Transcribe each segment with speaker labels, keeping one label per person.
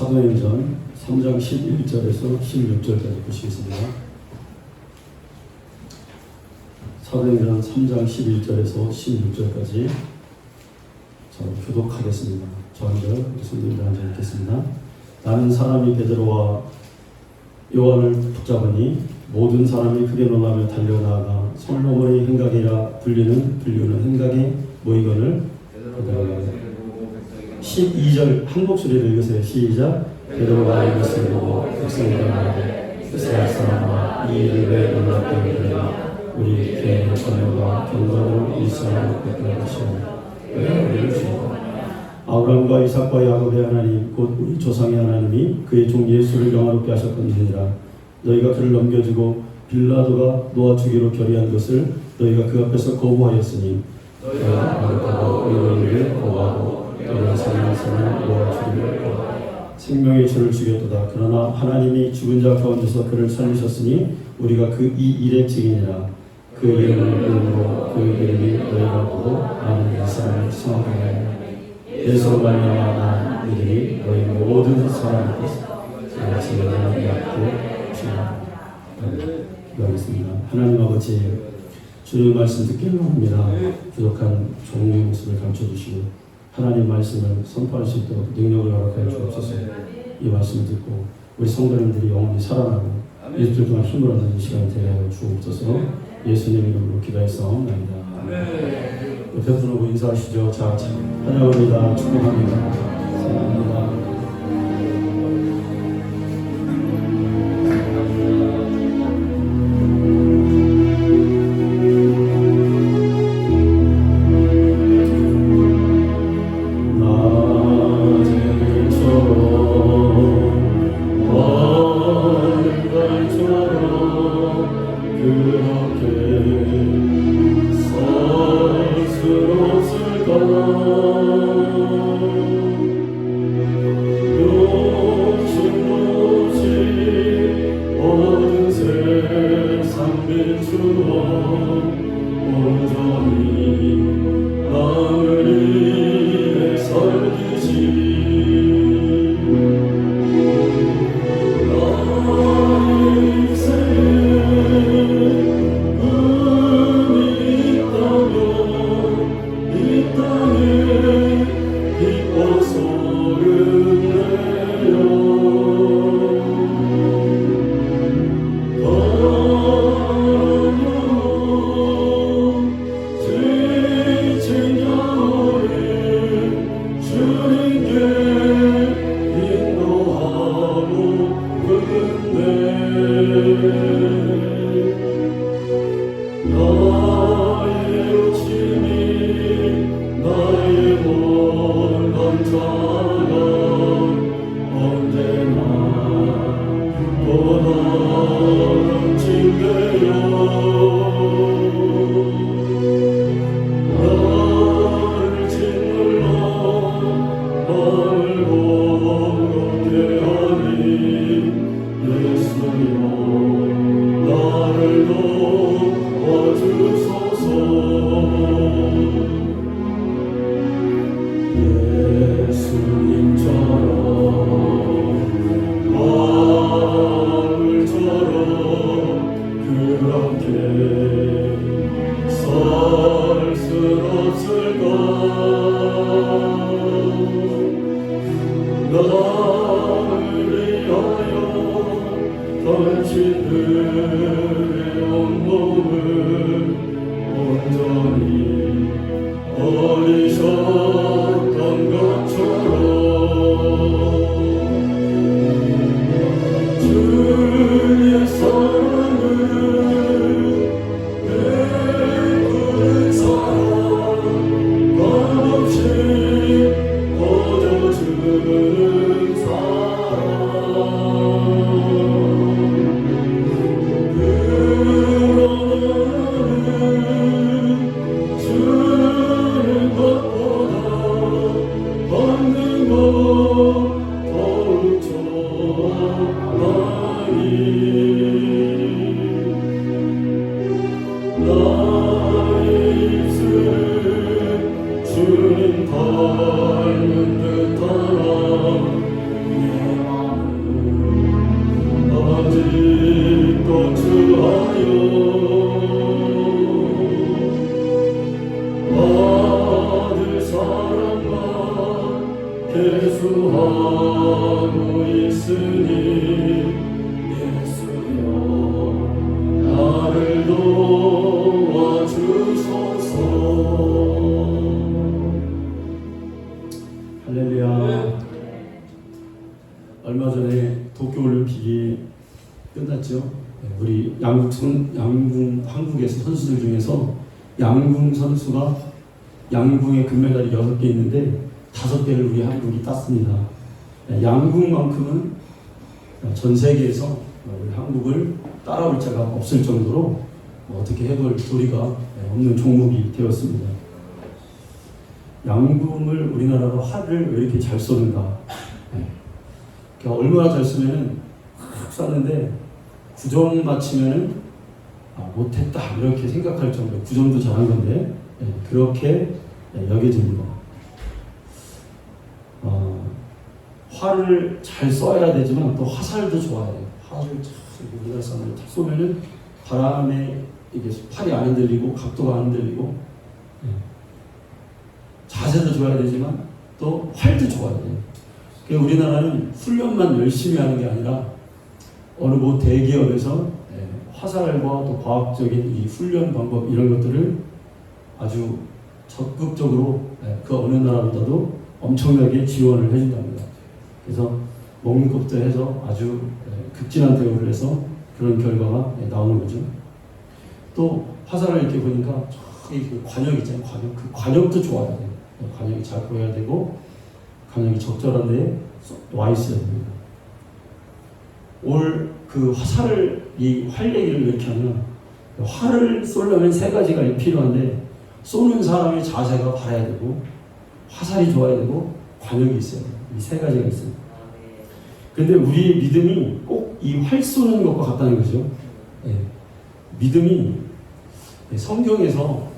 Speaker 1: 사도행전 3장 11절에서 16절까지 보시겠습니다. 사도행전 3장 11절에서 16절까지 교독하겠습니다. 저 한 절, 우리 성도님들 한 절 읽겠습니다. 나는 사람이 베드로와 요한을 붙잡으니 모든 사람이 크게 놀라며 달려나가 솔로몬의 행각이라 불리는 행각에 모이거늘 12절 한 목소리로 읽으세요. 시작. 베드로가 이것을 보고 백성에게 말하되 이스라엘 사람아 이 일을 왜 놀랍게 여기느냐 우리 개인의 자녀가 경건을 일상으로 베풀어 것이오니 왜 우리를 죽이고 아브라함과 이삭과 야곱의 하나님 곧 우리 조상의 하나님이 그의 종 예수를 영화롭게 하셨거니와 너희가 그를 넘겨주고 빌라도가 놓아주기로 결의한 것을 너희가 그 앞에서 거부하였으니 너희가 거룩하고 의로운 일을 거부하고 너희가 살아나서는 놓아주기를 거부하여 생명의 주를 죽였도다. 그러나 하나님이 죽은 자 가운데서 그를 살리셨으니 우리가 그 이 일의 증인이라. 그 이름을 이름으로 그 이름이 너희가 보고 나는 이 사람을 성하게 하였노라. 예수로 말미암아 난 이들이 너희 모든 사람에게서 내가 증언하는 약도 주옵소서. 기도하겠습니다. 하나님 아버지, 주님의 말씀 듣기를 원합니다. 부족한 종류의 모습을 감춰주시고 하나님 말씀을 선포할 수 있도록 능력을 허락하여 주옵소서. 이 말씀을 듣고 우리 성도님들이 영원히 살아나고 일주일 동안 힘을 얻는 시간이 되게 하여 주옵소서. 예수님 이름으로 기도했사옵나이다. 옆에 분하고 인사하시죠. 자, 환영합니다. 축복합니다. 사랑합니다. 하고 있으니 예수여 나를 도와주소서. 할렐루야. 얼마 전에 도쿄올림픽이 끝났죠. 우리 한국에서 선수들 중에서 양궁 선수가 양궁의 금메달이 6개 있는데 5개를 우리 한국이 땄습니다. 양궁만큼은 전 세계에서 우리 한국을 따라올 자가 없을 정도로 어떻게 해볼 도리가 없는 종목이 되었습니다. 양궁을 우리나라가 활을 왜 이렇게 잘 쏘는가? 얼마나 잘 쏘면은 확 쐈는데 9점 맞히면은 못했다 이렇게 생각할 정도로 9점도 잘한 건데 그렇게 여겨집니다. 활을 잘 쏴야 되지만 또 화살도 좋아야 돼요. 활을 우리나라 사람들 탁 쏘면은 바람에 이게 팔이 안 흔들리고 각도가 안 흔들리고 자세도 좋아야 되지만 또 활도 좋아야 돼요. 그러니까 우리나라는 훈련만 열심히 하는 게 아니라 어느 뭐 대기업에서 화살과 또 과학적인 이 훈련 방법 이런 것들을 아주 적극적으로 그 어느 나라보다도 엄청나게 지원을 해준답니다. 그래서 먹는 것부터 해서 아주 극진한 대우를 해서 그런 결과가 나오는 거죠. 또 화살을 이렇게 보니까 저기 그 관역 있잖아요. 관역. 그 관역도 좋아야 돼요. 관역이 잘 보여야 되고 관역이 적절한 데에 와 있어야 됩니다. 올 그 화살을 이 활 얘기를 왜 이렇게 하면 활을 쏘려면 3가지가 필요한데 쏘는 사람의 자세가 바라야 되고 화살이 좋아야 되고 관역이 있어야 돼요. 이 3가지가 있어요. 근데 우리의 믿음이 꼭 이 활 쏘는 것과 같다는 거죠. 믿음이 성경에서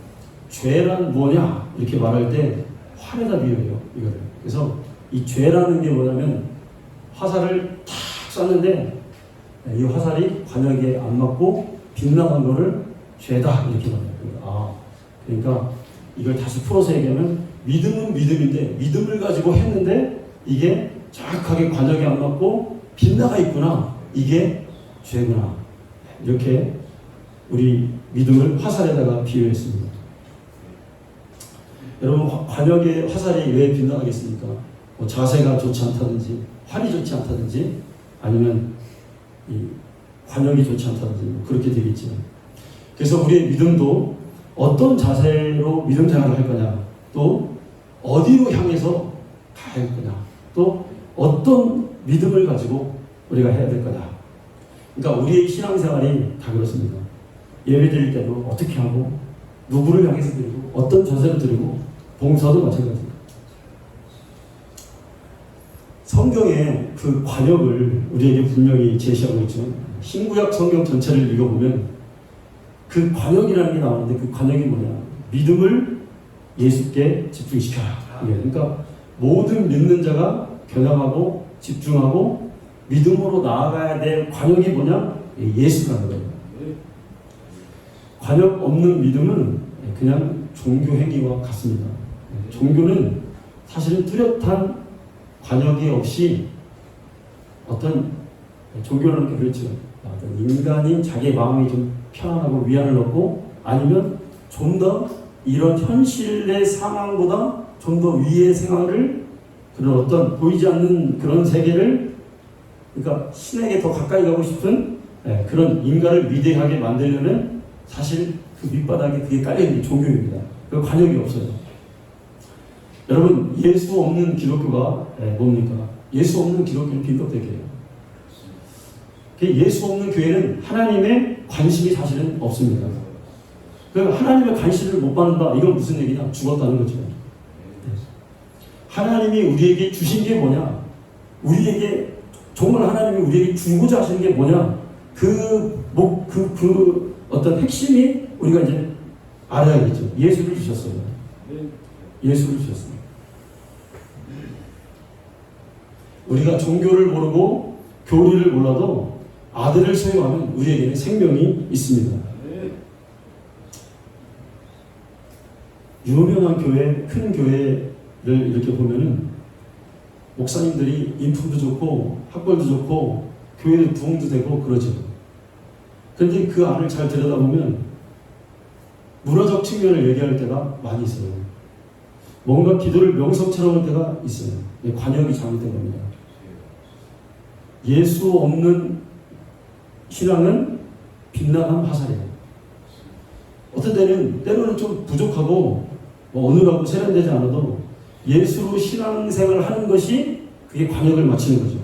Speaker 1: 죄란 뭐냐 이렇게 말할 때 활에다 비유해요. 이거를. 그래서 이 죄라는 게 뭐냐면 화살을 탁 쐈는데 이 화살이 관역에 안 맞고 빗나간 거를 죄다 이렇게 말해요. 그러니까 이걸 다시 풀어서 얘기하면 믿음은 믿음인데 믿음을 가지고 했는데 이게 정확하게 관역에 안 맞고 빗나가 있구나. 이게 죄구나. 이렇게 우리 믿음을 화살에다가 비유했습니다. 여러분 관역에 화살이 왜 빗나가겠습니까? 뭐 자세가 좋지 않다든지 활이 좋지 않다든지 아니면 이 관역이 좋지 않다든지 그렇게 되겠지만 그래서 우리의 믿음도 어떤 자세로 믿음 생활을 할 거냐 또 어디로 향해서 가야 할 거냐 또 어떤 믿음을 가지고 우리가 해야 될 거냐. 그러니까 우리의 신앙생활이 다 그렇습니다. 예배 드릴 때도 어떻게 하고 누구를 향해서 드리고 어떤 자세로 드리고 봉사도 마찬가지입니다. 성경의 그 관역을 우리에게 분명히 제시하고 있죠. 신구약 성경 전체를 읽어보면 그 관역이라는 게 나오는데 그 관역이 뭐냐? 믿음을 예수께 집중시켜라. 그러니까 모든 믿는 자가 겨냥하고 집중하고 믿음으로 나아가야 될 관역이 뭐냐? 예수라는 거예요. 관역 없는 믿음은 그냥 종교 행위와 같습니다. 종교는 사실은 뚜렷한 관역이 없이 어떤 종교는 그렇죠. 어떤 인간이 자기의 마음이 좀 편안하고 위안을 얻고 아니면 좀 더 이런 현실의 상황보다 좀 더 위의 생활을 그런 어떤 보이지 않는 그런 세계를 그러니까 신에게 더 가까이 가고 싶은 그런 인간을 위대하게 만들려는 사실 그 밑바닥에 그게 깔려있는 종교입니다. 그 관역이 없어요. 여러분 예수 없는 기독교가 뭡니까? 예수 없는 기독교는 빈껍데기예요. 예수 없는 교회는 하나님의 관심이 사실은 없습니다. 그러니까 하나님의 관심을 못 받는다. 이건 무슨 얘기냐? 죽었다는 거죠. 하나님이 우리에게 주신 게 뭐냐? 우리에게 정말 하나님이 우리에게 주고자 하시는 게 뭐냐? 그 어떤 핵심이 우리가 이제 알아야겠죠. 예수를 주셨어요. 예수를 주셨습니다. 우리가 종교를 모르고 교리를 몰라도 아들을 소유하면 우리에게는 생명이 있습니다. 유명한 교회, 큰 교회를 이렇게 보면은 목사님들이 인품도 좋고 학벌도 좋고 교회도 부흥도 되고 그러죠. 그런데 그 안을 잘 들여다보면 문화적 측면을 얘기할 때가 많이 있어요. 뭔가 기도를 명성처럼 할 때가 있어요. 관역이 잘못된 겁니다. 예수 없는 신앙은 빗나간 화살이에요. 어떤 때로는 좀 부족하고 어느라고 세련되지 않아도 예수로 신앙생활을 하는 것이 그게 관역을 맞추는 거죠.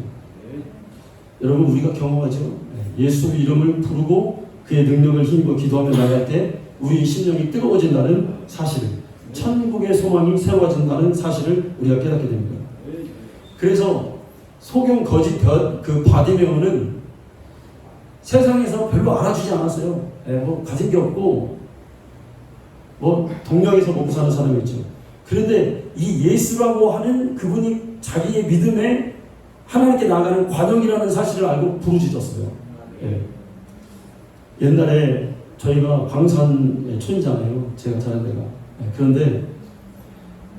Speaker 1: 여러분 우리가 경험하죠. 예수 이름을 부르고 그의 능력을 힘입어 기도하며 나갈 때 우리 심령이 뜨거워진다는 사실을, 천국의 소망이 새로워진다는 사실을 우리가 깨닫게 됩니다. 그래서 소경 거짓 그 바디메오는 세상에서 별로 알아주지 않았어요. 가진 게 없고 동양에서 먹고 사는 사람이었죠. 그런데 이 예수라고 하는 그분이 자기의 믿음에 하나님께 나가는 과정이라는 사실을 알고 부르짖었어요. 옛날에 저희가 광산 촌이잖아요. 제가 자란 데가. 그런데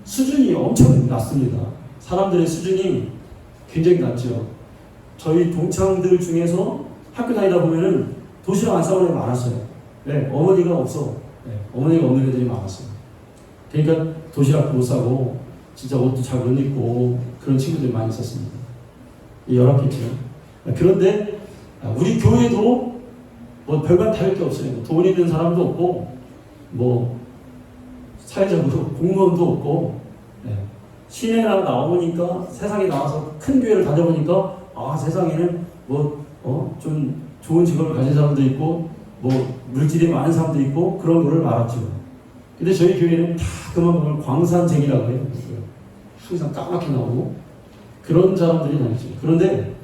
Speaker 1: 수준이 엄청 낮습니다. 사람들의 수준이 굉장히 낮죠. 저희 동창들 중에서 학교 다니다 보면은 도시락 안 싸우는 애가 많았어요. 어머니가 없어. 어머니가 없는 애들이 많았어요. 그러니까 도시락도 못 사고 진짜 옷도 잘 못 입고 그런 친구들이 많이 있었습니다. 열악했죠. 그런데 우리 교회도 별반 다를 게 없어요. 돈 있는 사람도 없고 사회적으로 공무원도 없고 시내 나와보니까 세상에 나와서 큰 교회를 다녀보니까 세상에는 좀 좋은 직업을 가진 사람도 있고 물질이 많은 사람도 있고 그런 거를 알았죠. 근데 저희 교회는 다 그만 광산쟁이라고 해요. 항상 까맣게 나오고 그런 사람들이 다니죠. 그런데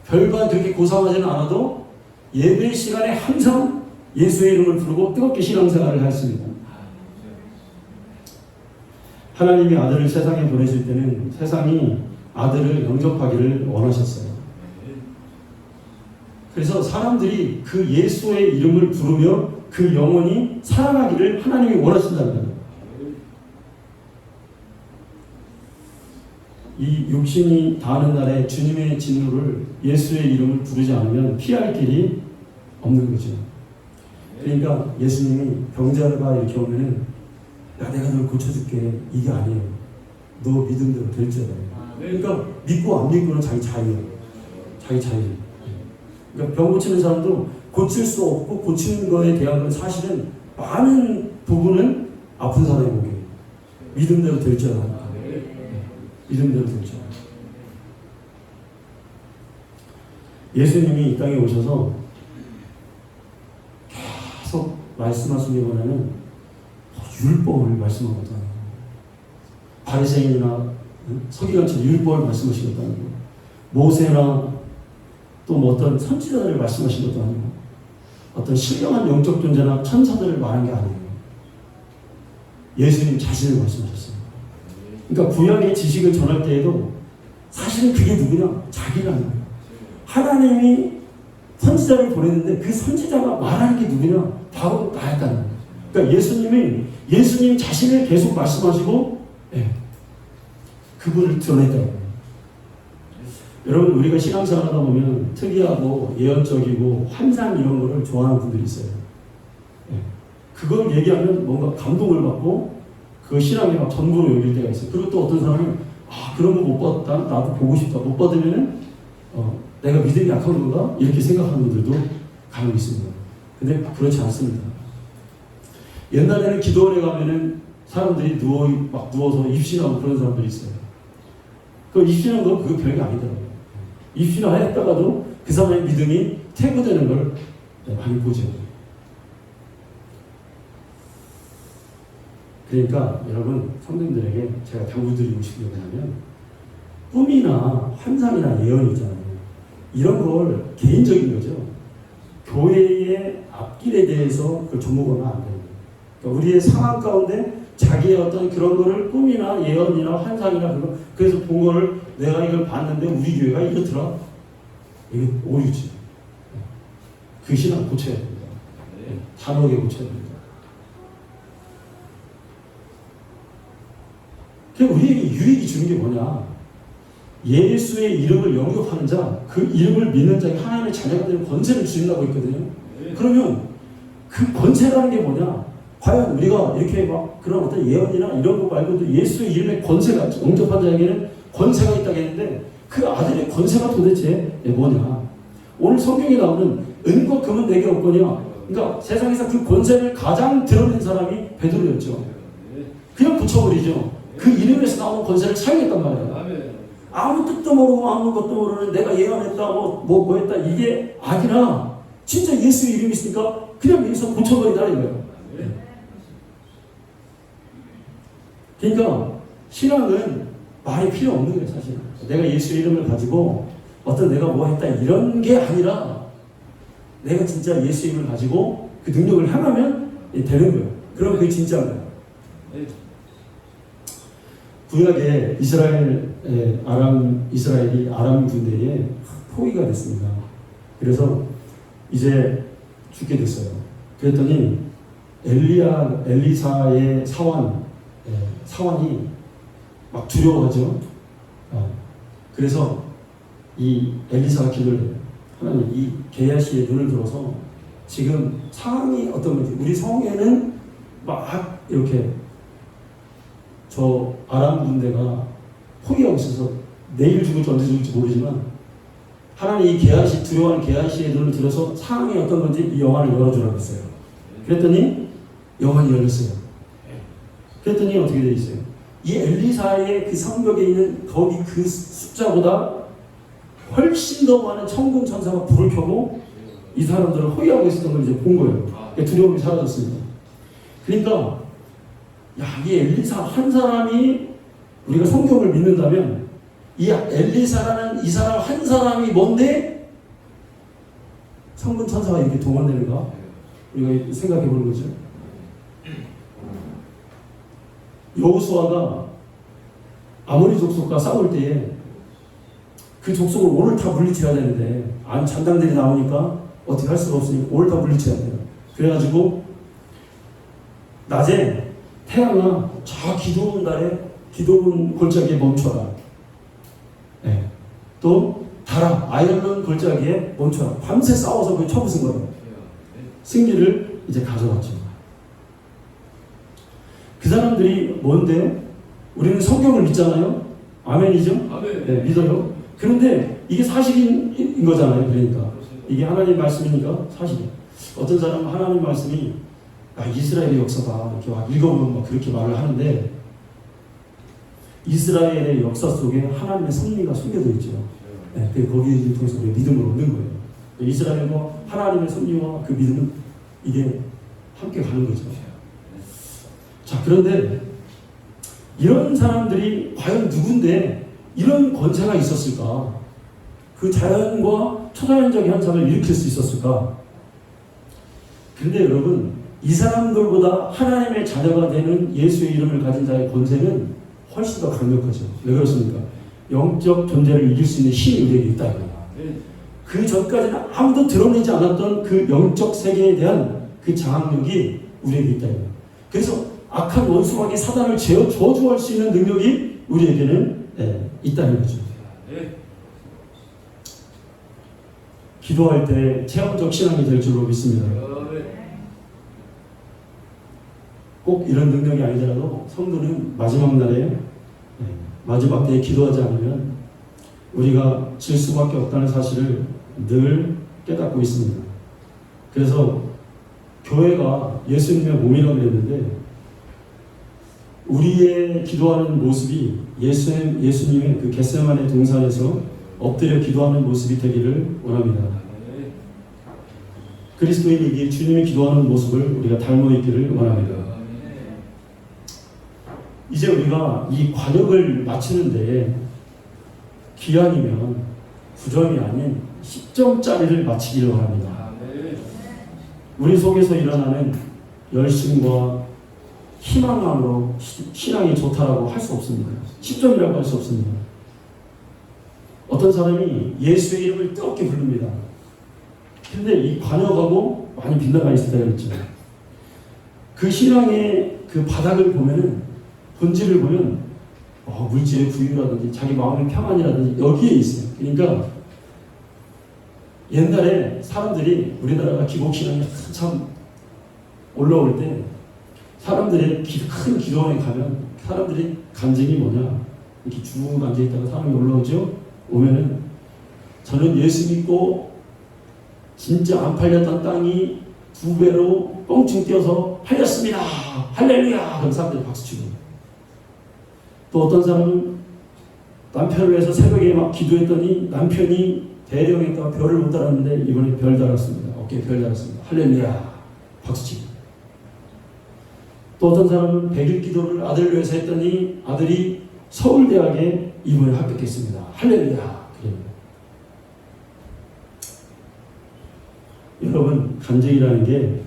Speaker 1: 별반 그렇게 고상하지는 않아도 예배 시간에 항상 예수의 이름을 부르고 뜨겁게 신앙생활을 했습니다. 하나님이 아들을 세상에 보내실 때는 세상이 아들을 영접하기를 원하셨어요. 그래서 사람들이 그 예수의 이름을 부르며 그 영혼이 살아나기를 하나님이 원하신다는 거예요. 이 육신이 다하는 날에 주님의 진노를 예수의 이름을 부르지 않으면 피할 길이 없는 거죠. 그러니까 예수님이 병자가 이렇게 오면은 내가 널 고쳐줄게 이게 아니에요. 너 믿음대로 될지어다. 그러니까 믿고 안 믿고는 자기 자유예요. 자기 자유. 그러니까 병 고치는 사람도 고칠 수 없고 고치는 거에 대한 건 사실은 많은 부분은 아픈 사람의 목이에요. 믿음대로 될지어다. 믿음대로 될지어다. 예수님이 이 땅에 오셔서 계속 말씀하신 게 뭐냐면 율법을 말씀하거든요. 바리새인이나 서기관처럼 율법을 말씀하신 것도 아니고 모세나 또 어떤 선지자들을 말씀하신 것도 아니고 어떤 신령한 영적 존재나 천사들을 말한 게 아니에요. 예수님 자신을 말씀하셨어요. 그러니까 구약의 지식을 전할 때에도 사실은 그게 누구냐? 자기라는 거예요. 하나님이 선지자를 보냈는데 그 선지자가 말하는 게 누구냐? 바로 나였다는 거예요. 그러니까 예수님 자신을 계속 말씀하시고 그분을 드러냈다는 거예요. 여러분 우리가 신앙생활 하다 보면 특이하고 예언적이고 환상 이런 거를 좋아하는 분들이 있어요. 그걸 얘기하면 뭔가 감동을 받고 그 신앙이 막 전부로 여길 때가 있어요. 그리고 또 어떤 사람은 그런 거 못 봤다. 나도 보고 싶다. 못 받으면은 내가 믿음이 약한 건가? 이렇게 생각하는 분들도 간혹 있습니다. 근데 그렇지 않습니다. 옛날에는 기도원에 가면은 사람들이 누워서 입신하고 그런 사람들이 있어요. 그 입신한 건 그거 별게 아니더라고요. 입신을 했다가도 그 사람의 믿음이 퇴보되는 걸 많이 보죠. 그러니까 여러분 성도님들에게 제가 당부드리고 싶은 게 뭐냐면 꿈이나 환상이나 예언이 있잖아요. 이런 걸 개인적인 거죠. 교회의 앞길에 대해서 그걸 접목하면 안 돼요. 그러니까 우리의 상황 가운데 자기의 어떤 그런 거를 꿈이나 예언이나 환상이나 그래서 본 거를 내가 이걸 봤는데 우리 교회가 이렇더라. 이게 오류지. 그 신앙 고쳐야 됩니다. 단호하게 고쳐야 됩니다. 우리에게 유익이 주는 게 뭐냐? 예수의 이름을 영접하는 자, 그 이름을 믿는 자에게 하나님의 자녀가 되는 권세를 주신다고 했거든요. 그러면 그 권세라는 게 뭐냐? 과연 우리가 이렇게 막 그런 어떤 예언이나 이런 거 말고도 예수의 이름의 권세가, 영접한 자에게는 권세가 있다고 했는데 그 아들의 권세가 도대체 뭐냐? 오늘 성경에 나오는 은과 금은 내게 없거니와, 그러니까 세상에서 그 권세를 가장 드러낸 사람이 베드로였죠. 그냥 붙여버리죠. 그 이름에서 나오는 권세를 사용했단 말이에요. 아무 뜻도 모르고 아무것도 모르는 내가 예언했다 뭐 했다 이게 아니라 진짜 예수의 이름이 있으니까 그냥 여기서 붙여버리다 이거예요. 그러니까 신앙은 말이 필요 없는 거예요. 사실 내가 예수의 이름을 가지고 어떤 내가 뭐 했다 이런 게 아니라 내가 진짜 예수의 이름을 가지고 그 능력을 행하면 되는 거예요. 그럼 그게 진짜인 거예요. 구약에 이스라엘이 아람 군대에 포위가 됐습니다. 그래서 이제 죽게 됐어요. 그랬더니 엘리사의 사환이 막 두려워하죠. 그래서 이 엘리사가 기도를 해요. 하나님, 이 게하시의 눈을 들어서 지금 상황이 어떤 건지, 우리 성에는 막 이렇게 저 아람 군대가 포기하고 있어서 내일 죽을지 언제 죽을지 모르지만 하나님 이 게하시, 두려워하는 게하시의 눈을 들어서 상황이 어떤 건지 이 영안을 열어주라고 했어요. 그랬더니 영안이 열렸어요. 그랬더니 어떻게 되어 있어요? 이 엘리사의 그 성벽에 있는 거기 그 숫자보다 훨씬 더 많은 천군 천사가 불을 켜고 이 사람들을 호위하고 있었던 걸 이제 본 거예요. 두려움이 사라졌습니다. 그러니까 이 엘리사 한 사람이 우리가 성경을 믿는다면 이 엘리사라는 이 사람 한 사람이 뭔데 천군 천사가 이렇게 동원되는가? 우리가 생각해 보는 거죠. 여호수아가 아모리 족속과 싸울 때에 그 족속을 오늘 다 물리쳐야 되는데 잔당들이 나오니까 어떻게 할 수가 없으니까 오늘 다 물리쳐야 돼요. 그래가지고 낮에 태양아 저 기도원 달에 기도원 골짜기에 멈춰라. 네. 또 달아 아이언론 골짜기에 멈춰라. 밤새 싸워서 그 쳐부순 거예요. 승리를 이제 가져왔죠. 그 사람들이 뭔데? 우리는 성경을 믿잖아요. 아멘이죠? 아멘. 네, 믿어요. 그런데 이게 사실인 거잖아요. 그러니까 이게 하나님 말씀이니까 사실이에요. 어떤 사람은 하나님 말씀이 이스라엘의 역사다 이렇게 막 읽어보면 막 그렇게 말을 하는데 이스라엘의 역사 속에 하나님의 섭리가 숨겨져 있죠. 네, 거기에 통해서 우리 믿음을 얻는 거예요. 이스라엘과 하나님의 섭리와 그 믿음은 이게 함께 가는 거죠. 자, 그런데 이런 사람들이 과연 누군데 이런 권세가 있었을까? 그 자연과 초자연적인 현상을 일으킬 수 있었을까? 그런데 여러분, 이 사람들보다 하나님의 자녀가 되는 예수의 이름을 가진 자의 권세는 훨씬 더 강력하죠. 왜 그렇습니까? 영적 존재를 이길 수 있는 힘이 우리에게 있다 이거야. 그 전까지는 아무도 드러내지 않았던 그 영적 세계에 대한 그 장악력이 우리에게 있다 이거야. 그래서 악한 원수마귀 사단을 저주할 수 있는 능력이 우리에게는 있다는 거죠. 기도할 때 체험적 신앙이 될 줄로 믿습니다. 꼭 이런 능력이 아니더라도 성도는 마지막 날에 마지막 때에 기도하지 않으면 우리가 질 수밖에 없다는 사실을 늘 깨닫고 있습니다. 그래서 교회가 예수님의 몸이라고 그랬는데 우리의 기도하는 모습이 예수님의 그 겟세마네 동산에서 엎드려 기도하는 모습이 되기를 원합니다. 그리스도인에게 주님이 기도하는 모습을 우리가 닮아 있기를 원합니다. 이제 우리가 이 관역을 마치는데 기한이면 9점이 아닌 10점짜리를 마치기를 원합니다. 우리 속에서 일어나는 열심과 희망으로 신앙이 좋다라고 할 수 없습니다. 10점이라고 할 수 없습니다. 어떤 사람이 예수의 이름을 뜨겁게 부릅니다. 근데 이 관역하고 많이 빗나가 있을 때가 있죠. 그 신앙의 그 바닥을 보면은, 본질을 보면 물질의 부유라든지 자기 마음의 평안이라든지 여기에 있어요. 그러니까 옛날에 사람들이 우리나라가 기복신앙이 한참 올라올 때 사람들의 큰 기도원에 가면 사람들이 간증이 뭐냐, 이렇게 쭉 앉아있다가 사람이 올라오죠. 오면은 저는 예수 믿고 진짜 안 팔렸던 땅이 2배로 뻥충 뛰어서 팔렸습니다. 할렐루야. 그럼 사람들이 박수치고. 또 어떤 사람은 남편을 위해서 새벽에 막 기도했더니 남편이 대령했다가 별을 못 달았는데 이번에 별 달았습니다. 어깨에 별 달았습니다. 할렐루야. 박수치고. 또 어떤 사람은 100일 기도를 아들을 위해서 했더니 아들이 서울대학에 이번에 합격했습니다. 할렐루야. 그래요. 여러분, 간증이라는 게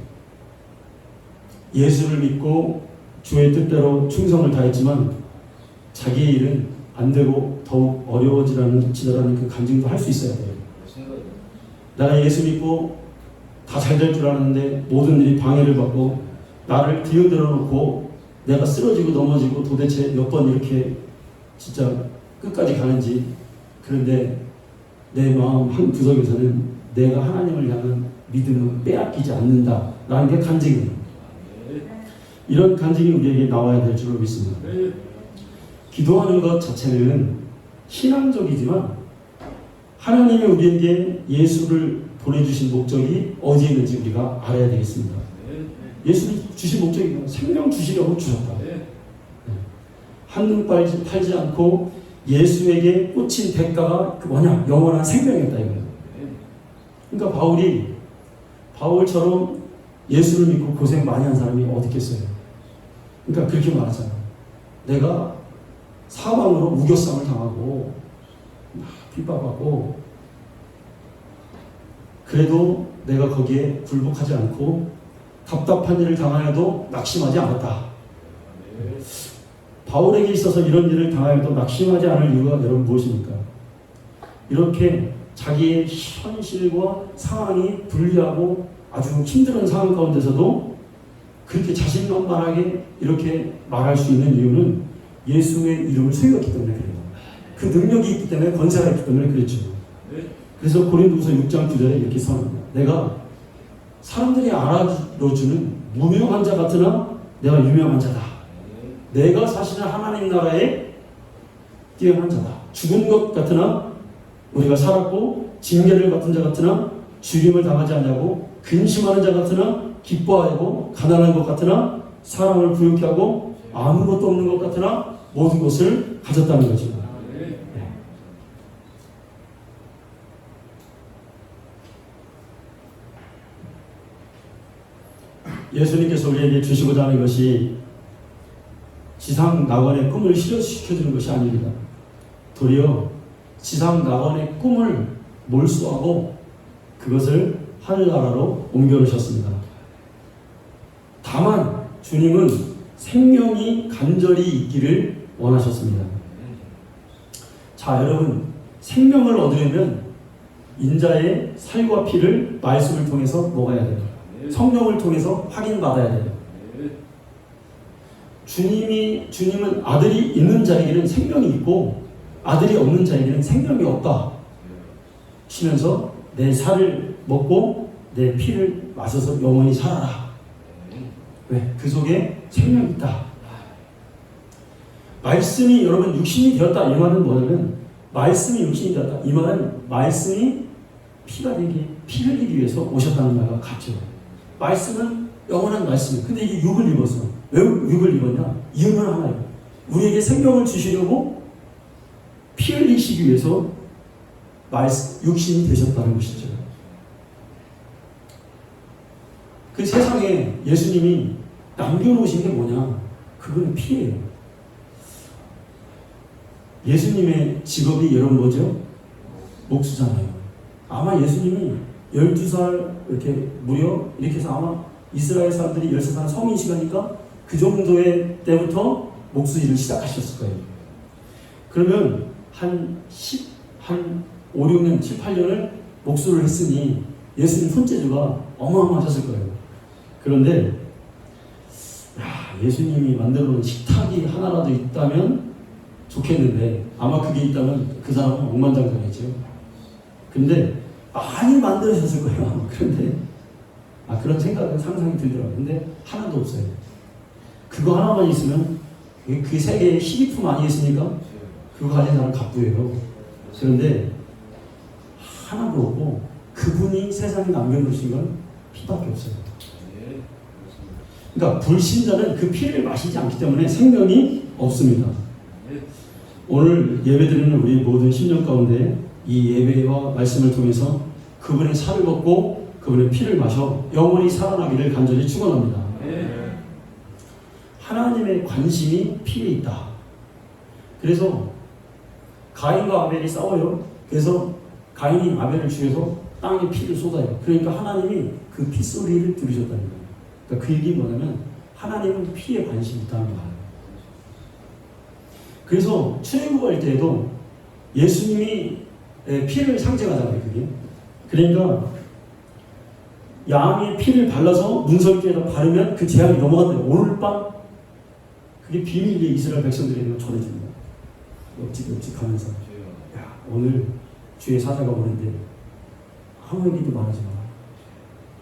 Speaker 1: 예수를 믿고 주의 뜻대로 충성을 다했지만 자기의 일은 안 되고 더욱 어려워지라는 그 간증도 할 수 있어야 돼요. 나는 예수 믿고 다 잘 될 줄 알았는데 모든 일이 방해를 받고 나를 뒤흔들어 놓고 내가 쓰러지고 넘어지고 도대체 몇 번 이렇게 진짜 끝까지 가는지. 그런데 내 마음 한 구석에서는 내가 하나님을 향한 믿음을 빼앗기지 않는다 라는 게 간증이에요. 이런 간증이 우리에게 나와야 될 줄로 믿습니다. 기도하는 것 자체는 신앙적이지만 하나님이 우리에게 예수를 보내주신 목적이 어디에 있는지 우리가 알아야 되겠습니다. 예수를 주신 목적이 생명 주시려고 주셨다. 한눈 팔지 않고 예수에게 꽂힌 대가가 뭐냐? 영원한 생명이었다 이거예요. 그러니까 바울처럼 예수를 믿고 고생 많이 한 사람이 어디 있겠어요? 그러니까 그렇게 말하잖아. 내가 사방으로 우겨쌈을 당하고 핍박하고 그래도 내가 거기에 굴복하지 않고 답답한 일을 당하여도 낙심하지 않았다. 바울에게 있어서 이런 일을 당하여도 낙심하지 않을 이유가 여러분 무엇입니까? 이렇게 자기의 현실과 상황이 불리하고 아주 힘든 상황 가운데서도 그렇게 자신만만하게 이렇게 말할 수 있는 이유는 예수의 이름을 새겼기 때문에 그래요. 그 능력이 있기 때문에, 권세가 있기 때문에 그랬죠. 그래서 고린도후서 6장 9절에 이렇게 선언합니다. 내가 사람들이 알아주는 무명한 자 같으나 내가 유명한 자다. 내가 사실은 하나님 나라에 뛰어난 자다. 죽은 것 같으나 우리가 살았고, 징계를 받은 자 같으나 죽임을 당하지 않냐고, 근심하는 자 같으나 기뻐하고, 가난한 것 같으나 사랑을 부욕케 하고, 아무것도 없는 것 같으나 모든 것을 가졌다는 거죠. 예수님께서 우리에게 주시고자 하는 것이 지상 낙원의 꿈을 실현시켜주는 것이 아닙니다. 도리어 지상 낙원의 꿈을 몰수하고 그것을 하늘나라로 옮겨놓으셨습니다. 다만 주님은 생명이 간절히 있기를 원하셨습니다. 자, 여러분, 생명을 얻으려면 인자의 살과 피를 말씀을 통해서 먹어야 돼요. 성령을 통해서 확인받아야 돼요. 주님은 아들이 있는 자에게는 생명이 있고 아들이 없는 자에게는 생명이 없다 시면서 내 살을 먹고 내 피를 마셔서 영원히 살아라. 왜? 그 속에 생명이 있다. 말씀이 여러분 육신이 되었다 이 말은 뭐냐면, 말씀이 육신이 되었다 이 말은 말씀이 피가 되기, 피 흘리기 위해서 오셨다는 말과 같죠. 말씀은 영원한 말씀이에요. 근데 이게 육을 입었어. 왜 육을 입었냐? 이유는 하나예요. 우리에게 생명을 주시려고 피 흘리시기 위해서 육신이 되셨다는 것이죠. 그 세상에 예수님이 남겨놓으신 게 뭐냐? 그건 피예요. 예수님의 직업이 여러분 뭐죠? 목수잖아요. 아마 예수님이 12살 이렇게 무려 이렇게 해서 아마 이스라엘 사람들이 13살 성인 시간이니까 그 정도의 때부터 목수 일을 시작하셨을 거예요. 그러면 한 5, 6년, 7, 8년을 목수를 했으니 예수님 손재주가 어마어마하셨을 거예요. 그런데 예수님이 만들어 놓은 식탁이 하나라도 있다면 좋겠는데 아마 그게 있다면 그 사람은 억만장자겠죠. 근데 많이 만들어졌을 거예요. 그런데 그런 생각은 상상이 들더라고요. 근데 하나도 없어요. 그거 하나만 있으면 그 세계의 희귀품 아니겠습니까? 그거 가진 사람 갑부예요. 그런데 하나도 없고 그분이 세상에 남겨놓으신 건 피밖에 없어요. 그러니까 불신자는 그 피를 마시지 않기 때문에 생명이 없습니다. 오늘 예배드리는 우리 모든 심령 가운데 이 예배와 말씀을 통해서 그분의 살을 먹고 그분의 피를 마셔 영원히 살아나기를 간절히 축원합니다. 하나님의 관심이 피에 있다. 그래서 가인과 아벨이 싸워요. 그래서 가인이 아벨을 죽여서 땅에 피를 쏟아요. 그러니까 하나님이 그 피소리를 들으셨다는 거예요. 그러니까 그 얘기 뭐냐면 하나님은 피에 관심이 있다는 거예요. 그래서 출애굽할 때에도 예수님이 피를 상징하잖아요. 그게. 그러니까 양의 피를 발라서 문설주에다 바르면 그 재앙이 넘어간대요. 오늘 밤 그게 비밀이 이스라엘 백성들에게 전해집니다. 엽직 하면서 야, 오늘 주의 사자가 오는데 아무 얘기도 말하지 마라.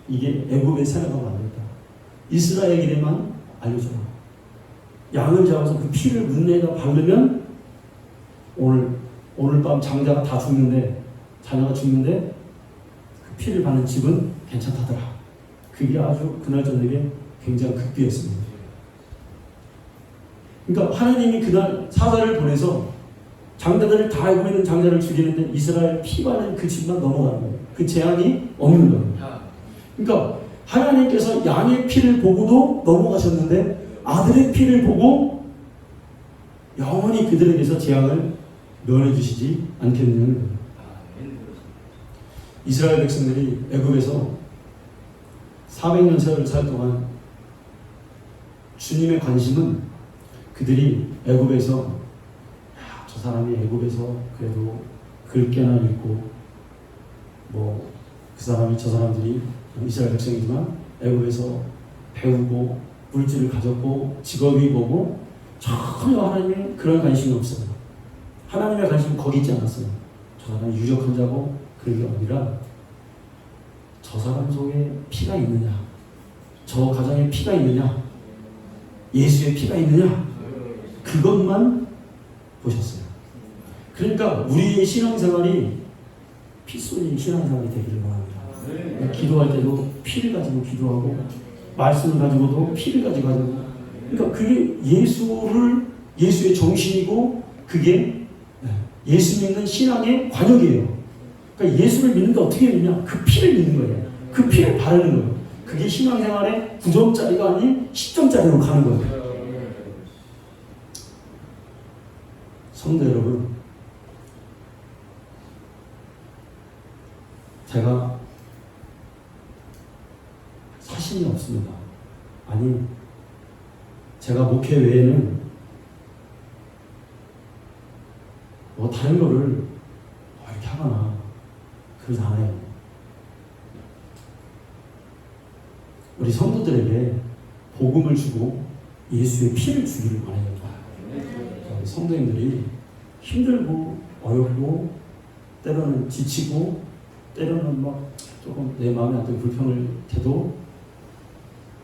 Speaker 1: 이게 애굽의 세례가 만들었다. 이스라엘에게만 알려줘라. 양을 잡아서 그 피를 문내에다 바르면 오늘 밤 장자가 다 죽는데 자녀가 죽는데 그 피를 바른 집은 괜찮다더라. 그게 아주 그날 저녁에 굉장히 극비였습니다. 그러니까 하나님이 그날 사자를 보내서 장자들을 다 알고 있는 장자를 죽이는데 이스라엘 피 바른 그 집만 넘어가는 거예요. 그 재앙이 없는 거예요. 그러니까 하나님께서 양의 피를 보고도 넘어가셨는데 아들의 피를 보고 영원히 그들에게서 재앙을 면해 주시지 않겠느냐는 거예요. 이스라엘 백성들이 애굽에서 400년 세월을 살 동안 주님의 관심은 그들이 애굽에서 저 사람이 애굽에서 그래도 글 꽤나 읽고 뭐 그 사람이 저 사람들이 이스라엘 백성이지만 애굽에서 배우고 물질을 가졌고 직업이 뭐고 전혀 하나님의 그런 관심이 없어요. 하나님의 관심은 거기 있지 않았어요. 저 사람이 유력한 자고 그런 게 아니라 저 사람 속에 피가 있느냐, 저 가정에 피가 있느냐, 예수의 피가 있느냐, 그것만 보셨어요. 그러니까 우리의 신앙생활이 피 쏟는 신앙생활이 되기를 바랍니다. 기도할 때도 피를 가지고 기도하고 말씀을 가지고도 피를 가지고 하고, 그러니까 그게 예수의 정신이고 그게 예수 믿는 신앙의 관역이에요. 그러니까 예수를 믿는데 어떻게 믿냐? 그 피를 믿는 거예요. 그 피를 바르는 거예요. 그게 신앙생활의 9점짜리가 아닌 10점짜리로 가는 거예요. 성도 여러분, 제가 사심이 없습니다. 아니, 제가 목회 외에는 뭐 다른 거를 이렇게 하거나 그러지 않아요. 우리 성도들에게 복음을 주고 예수의 피를 주기를 바라요. 우리 성도님들이 힘들고 어렵고 때로는 지치고 때로는 막 조금 내 마음에 어떤 불평을 해도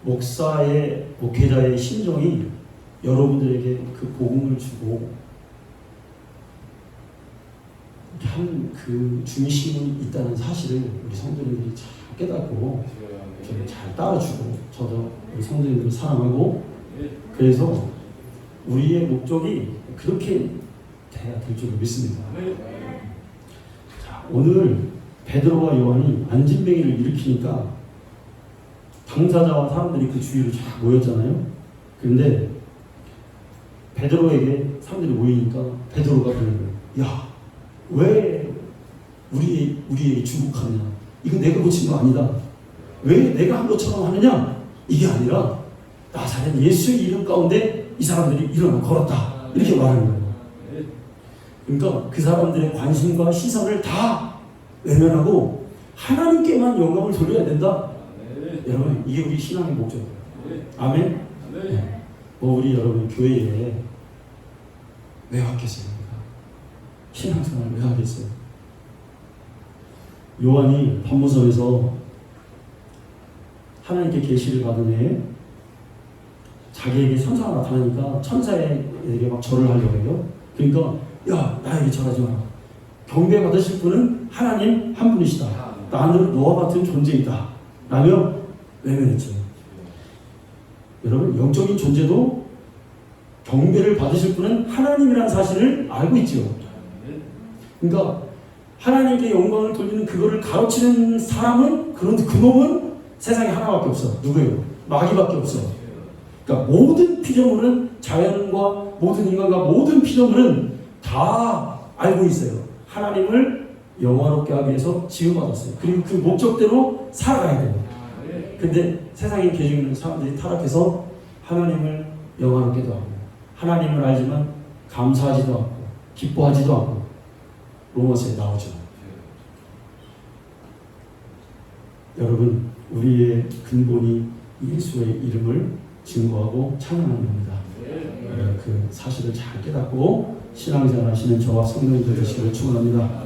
Speaker 1: 목회자의 심정이 여러분들에게 그 복음을 주고 한 그 중심이 있다는 사실을 우리 성도님들이 잘 깨닫고 좀 잘 따라주고, 저도 우리 성도님들을 사랑하고, 그래서 우리의 목적이 그렇게 돼야 될 줄 믿습니다. 자, 오늘 베드로와 요한이 안진뱅이를 일으키니까 당사자와 사람들이 그 주위로 쫙 모였잖아요. 그런데 베드로에게 사람들이 모이니까 베드로가 그러는 거예요. 야, 왜 우리에게 중국하느냐? 이거 내가 고친 거 아니다. 왜 내가 한 것처럼 하느냐? 이게 아니라 나사렛 예수의 이름 가운데 이 사람들이 일어나 걸었다. 이렇게 말하는 거예요. 그러니까 그 사람들의 관심과 시선을 다 외면하고 하나님께만 영광을 돌려야 된다. 여러분, 이게 우리 신앙의 목적이에요. 아멘? 네. 뭐 우리 여러분 교회에 왜 하겠습니까? 신앙생활을 왜 하겠어요? 요한이 판문성에서 하나님께 계시를 받은 해에 자기에게 천사가 나타나니까 천사에게 막 절을 하려고 해요. 그러니까 야, 나에게 절하지 마라. 경배 받으실 분은 하나님 한 분이시다. 나는 너와 같은 존재이다. 라며 외면했죠. 여러분, 영적인 존재도 경배를 받으실 분은 하나님이라는 사실을 알고 있죠. 그러니까 하나님께 영광을 돌리는 그거를 가로치는 사람은, 그놈은 세상에 하나밖에 없어. 누구예요? 마귀밖에 없어. 그러니까 모든 피조물은, 자연과 모든 인간과 모든 피조물은 다 알고 있어요. 하나님을 영화롭게 하기 위해서 지음받았어요. 그리고 그 목적대로 살아가야 돼요. 근데 세상에 계시는 사람들이 타락해서 하나님을 영화롭게도 하고, 하나님을 알지만 감사하지도 않고 기뻐하지도 않고, 로마서에 나오죠. 여러분, 우리의 근본이 예수의 이름을 증거하고 찬양하는 겁니다. 그 사실을 잘 깨닫고 신앙생활 하시는 저와 성도님들 되시기를 축원합니다.